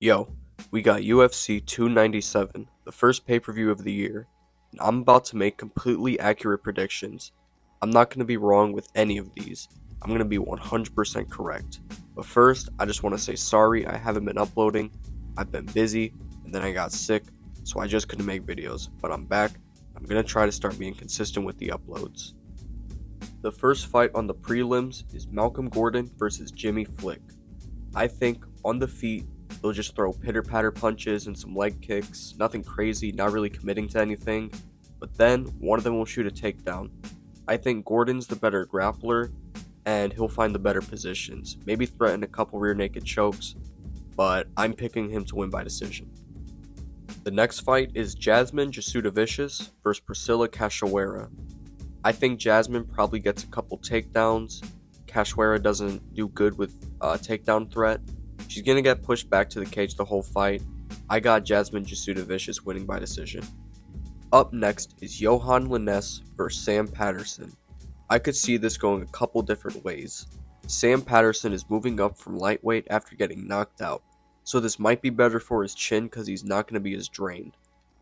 Yo, we got UFC 297, the first pay-per-view of the year, and I'm about to make completely accurate predictions. I'm not going to be wrong with any of these. I'm going to be 100% correct. But first, I just want to say sorry I haven't been uploading. I've been busy, and then I got sick, so I just couldn't make videos. But I'm back. I'm going to try to start being consistent with the uploads. The first fight on the prelims is Malcolm Gordon versus Jimmy Flick. I think on the feet, they'll just throw pitter-patter punches and some leg kicks, nothing crazy, not really committing to anything, but then one of them will shoot a takedown. I think Gordon's the better grappler, and he'll find the better positions, maybe threaten a couple rear naked chokes, but I'm picking him to win by decision. The next fight is Jasmine Jasudavicius versus Priscilla Cachoeira. I think Jasmine probably gets a couple takedowns. Cachoeira doesn't do good with takedown threat. She's going to get pushed back to the cage the whole fight. I got Jasmine Jasudavicius winning by decision. Up next is Johan Linnes versus Sam Patterson. I could see this going a couple different ways. Sam Patterson is moving up from lightweight after getting knocked out, so this might be better for his chin because he's not going to be as drained.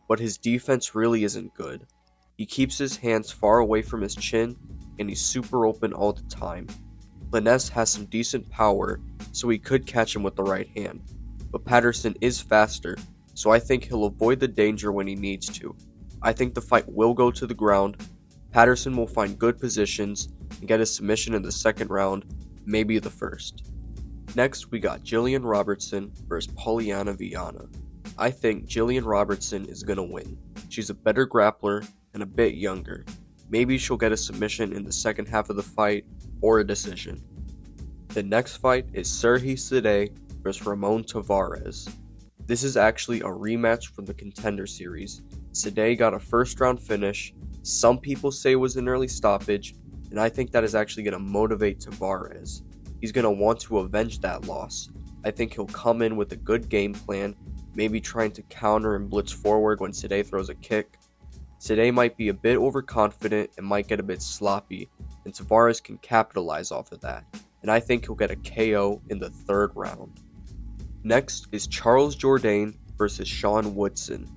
But his defense really isn't good. He keeps his hands far away from his chin, and he's super open all the time. Linnes has some decent power, so he could catch him with the right hand. But Patterson is faster, so I think he'll avoid the danger when he needs to. I think the fight will go to the ground. Patterson will find good positions and get a submission in the second round, maybe the first. Next, we got Jillian Robertson versus Polyana Viana. I think Jillian Robertson is going to win. She's a better grappler and a bit younger. Maybe she'll get a submission in the second half of the fight or a decision. The next fight is Serhi Sade versus Ramon Tavares. This is actually a rematch from the Contender Series. Sade got a first round finish. Some people say it was an early stoppage, and I think that is actually going to motivate Tavares. He's going to want to avenge that loss. I think he'll come in with a good game plan, maybe trying to counter and blitz forward when Sade throws a kick. Sade might be a bit overconfident and might get a bit sloppy, and Tavares can capitalize off of that, and I think he'll get a KO in the third round. Next is Charles Jourdain versus Sean Woodson.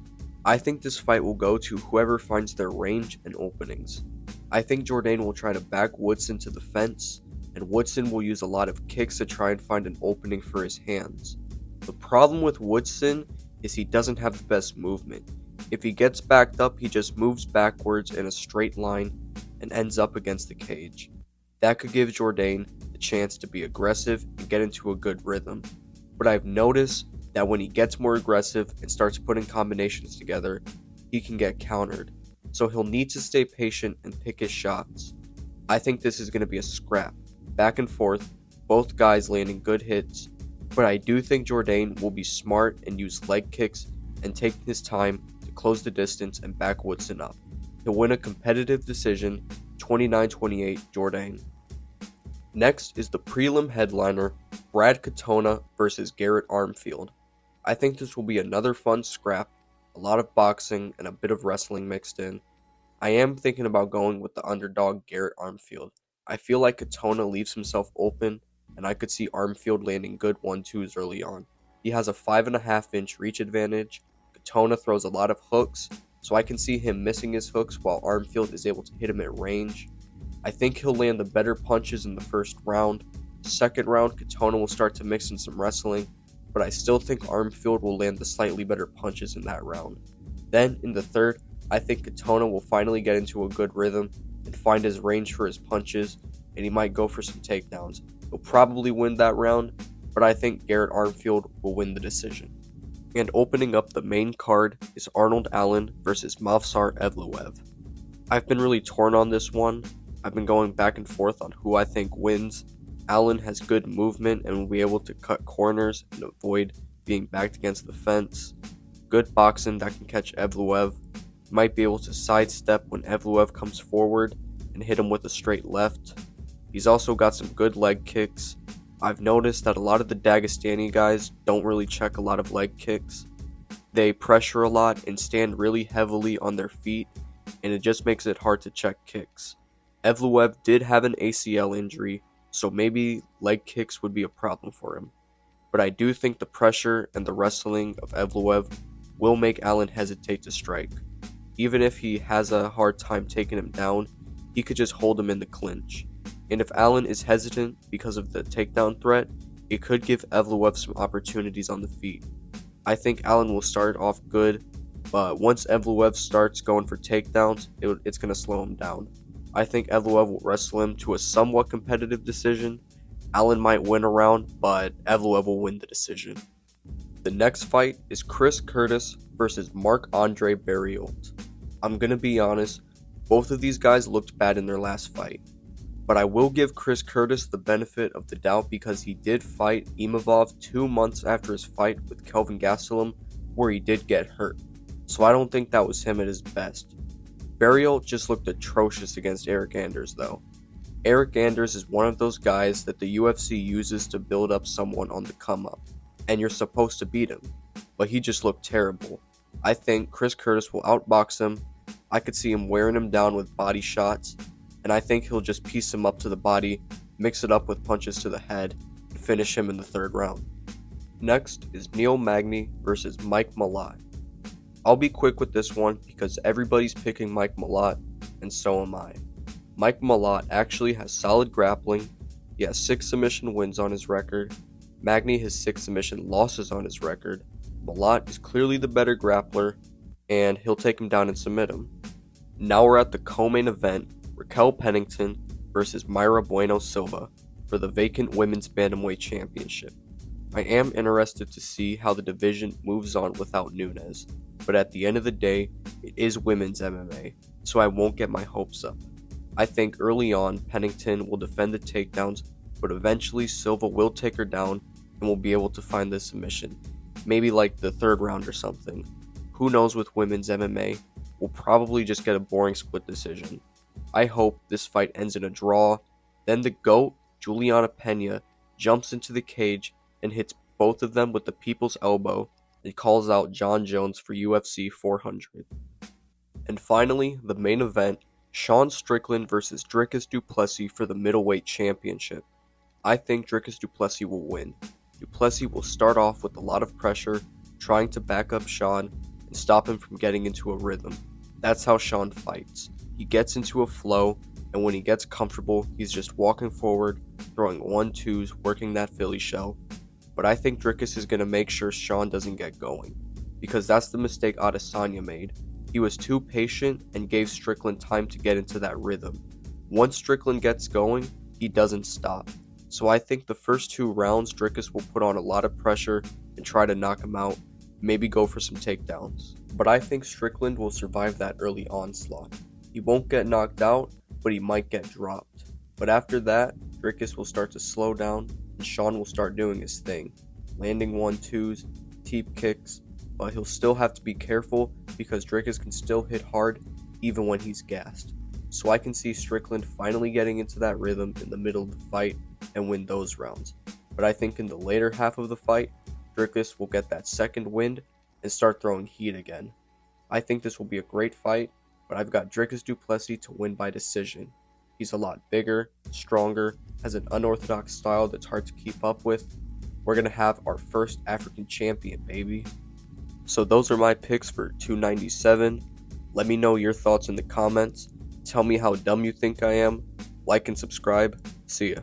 I think this fight will go to whoever finds their range and openings. I think Jourdain will try to back Woodson to the fence, and Woodson will use a lot of kicks to try and find an opening for his hands. The problem with Woodson is he doesn't have the best movement. If he gets backed up, he just moves backwards in a straight line and ends up against the cage. That could give Jourdain the chance to be aggressive and get into a good rhythm. But I've noticed that when he gets more aggressive and starts putting combinations together, he can get countered. So he'll need to stay patient and pick his shots. I think this is going to be a scrap, back and forth, both guys landing good hits, but I do think Jourdain will be smart and use leg kicks and take his time to close the distance and back Woodson up. He'll win a competitive decision, 29-28 Jourdain. Next is the prelim headliner, Brad Katona versus Garrett Armfield. I think this will be another fun scrap, a lot of boxing and a bit of wrestling mixed in. I am thinking about going with the underdog Garrett Armfield. I feel like Katona leaves himself open, and I could see Armfield landing good 1-2s early on. He has a 5.5-inch reach advantage. Katona throws a lot of hooks, so I can see him missing his hooks while Armfield is able to hit him at range. I think he'll land the better punches in the first round. Second round, Katona will start to mix in some wrestling, but I still think Armfield will land the slightly better punches in that round. Then, in the third, I think Katona will finally get into a good rhythm and find his range for his punches, and he might go for some takedowns. He'll probably win that round, but I think Garrett Armfield will win the decision. And opening up the main card is Arnold Allen versus Movsar Evloev. I've been really torn on this one. I've been going back and forth on who I think wins. Allen has good movement and will be able to cut corners and avoid being backed against the fence. Good boxing that can catch Evloev. Might be able to sidestep when Evloev comes forward and hit him with a straight left. He's also got some good leg kicks. I've noticed that a lot of the Dagestani guys don't really check a lot of leg kicks. They pressure a lot and stand really heavily on their feet, and it just makes it hard to check kicks. Evloev did have an ACL injury, so maybe leg kicks would be a problem for him. but I do think the pressure and the wrestling of Evloev will make Allen hesitate to strike. Even if he has a hard time taking him down, he could just hold him in the clinch. And if Allen is hesitant because of the takedown threat, it could give Evloev some opportunities on the feet. I think Allen will start off good, but once Evloev starts going for takedowns, it's going to slow him down. I think Evloev will wrestle him to a somewhat competitive decision. Allen might win a round, but Evloev will win the decision. The next fight is Chris Curtis versus Marc-Andre Barriault. I'm going to be honest, both of these guys looked bad in their last fight. But I will give Chris Curtis the benefit of the doubt because he did fight Imavov 2 months after his fight with Kelvin Gastelum, where he did get hurt. So I don't think that was him at his best. Barriault just looked atrocious against Eric Anders though. Eric Anders is one of those guys that the UFC uses to build up someone on the come up, and you're supposed to beat him, but he just looked terrible. I think Chris Curtis will outbox him. I could see him wearing him down with body shots, and I think he'll just piece him up to the body, mix it up with punches to the head, and finish him in the 3rd round. Next is Neil Magny versus Mike Malott. I'll be quick with this one because everybody's picking Mike Malott, and so am I. Mike Malott actually has solid grappling. He has 6 submission wins on his record. Magny has 6 submission losses on his record. Malott is clearly the better grappler, and he'll take him down and submit him. Now we're at the co-main event, Raquel Pennington versus Mayra Bueno Silva for the vacant women's bantamweight championship. I am interested to see how the division moves on without Nunes, but at the end of the day, it is women's MMA, so I won't get my hopes up. I think early on, Pennington will defend the takedowns, but eventually Silva will take her down and will be able to find the submission, maybe like the 3rd round or something. Who knows with women's MMA, we'll probably just get a boring split decision. I hope this fight ends in a draw, then the GOAT, Juliana Pena, jumps into the cage and hits both of them with the people's elbow and calls out John Jones for UFC 400. And finally, the main event, Sean Strickland versus Dricus du Plessis for the middleweight championship. I think Dricus du Plessis will win. Du Plessis will start off with a lot of pressure, trying to back up Sean and stop him from getting into a rhythm. That's how Sean fights. He gets into a flow, and when he gets comfortable, he's just walking forward, throwing 1-2s, working that Philly shell. But I think Dricus is going to make sure Sean doesn't get going, because that's the mistake Adesanya made. He was too patient and gave Strickland time to get into that rhythm. Once Strickland gets going, he doesn't stop. So I think the first 2 rounds, Dricus will put on a lot of pressure and try to knock him out, maybe go for some takedowns. But I think Strickland will survive that early onslaught. He won't get knocked out, but he might get dropped. But after that, Dricus will start to slow down, and Sean will start doing his thing, landing 1-2s, teep kicks, but he'll still have to be careful because Dricus can still hit hard even when he's gassed. So I can see Strickland finally getting into that rhythm in the middle of the fight and win those rounds. But I think in the later half of the fight, Dricus will get that second wind and start throwing heat again. I think this will be a great fight, but I've got Dricus du Plessis to win by decision. He's a lot bigger, stronger, has an unorthodox style that's hard to keep up with. We're going to have our first African champion, baby. So those are my picks for 297. Let me know your thoughts in the comments. Tell me how dumb you think I am. Like and subscribe. See ya.